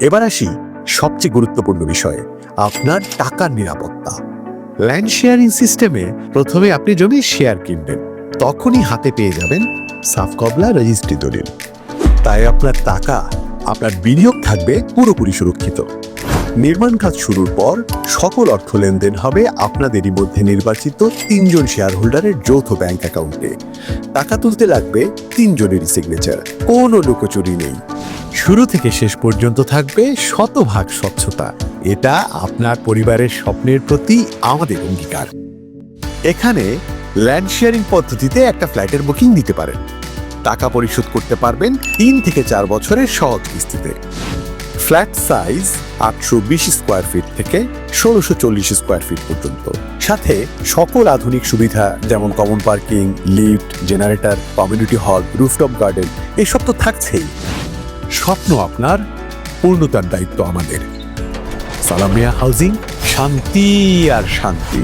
এবার আসি সবচেয়ে গুরুত্বপূর্ণ বিষয়ে, আপনার টাকার নিরাপত্তা। ল্যান্ড শেয়ারিং সিস্টেমে প্রথমে আপনি জমির শেয়ার কিনবেন, তখনই হাতে পেয়ে যাবেন সাফ কবলা রেজিস্ট্রি দলিল। তাই আপনার টাকা, আপনার বিনিয়োগ থাকবে পুরোপুরি সুরক্ষিত। নির্মাণ কাজ শুরুর পর সকল অর্থ লেনদেন হবে আপনাদেরই মধ্যে নির্বাচিত 3 জন শেয়ার হোল্ডারের যৌথ ব্যাংক অ্যাকাউন্টে। টাকা তুলতে লাগবে 3 জনেরই সিগনেচার, কোনো লুকোচুরি নেই। শুরু থেকে শেষ পর্যন্ত থাকবে শতভাগ স্বচ্ছতা। এটা আপনার পরিবারের স্বপ্নের প্রতি আমাদের অঙ্গীকার। এখানে ল্যান্ড শেয়ারিং পদ্ধতিতে একটা ফ্ল্যাটের বুকিং দিতে পারেন, টাকা পরিশোধ করতে পারবেন 3 থেকে 4 বছরের সহজ কিস্তিতে। ফ্ল্যাট সাইজ 820 স্কোয়ার ফিট থেকে 1640 স্কোয়ার ফিট পর্যন্ত, সাথে সকল আধুনিক সুবিধা যেমন common parking, lift, generator, community hall, rooftop garden, এসব তো থাকছেই। স্বপ্ন আপনার, পূর্ণতার দায়িত্ব আমাদের। সালামিয়া হাউজিং, শান্তি আর শান্তি।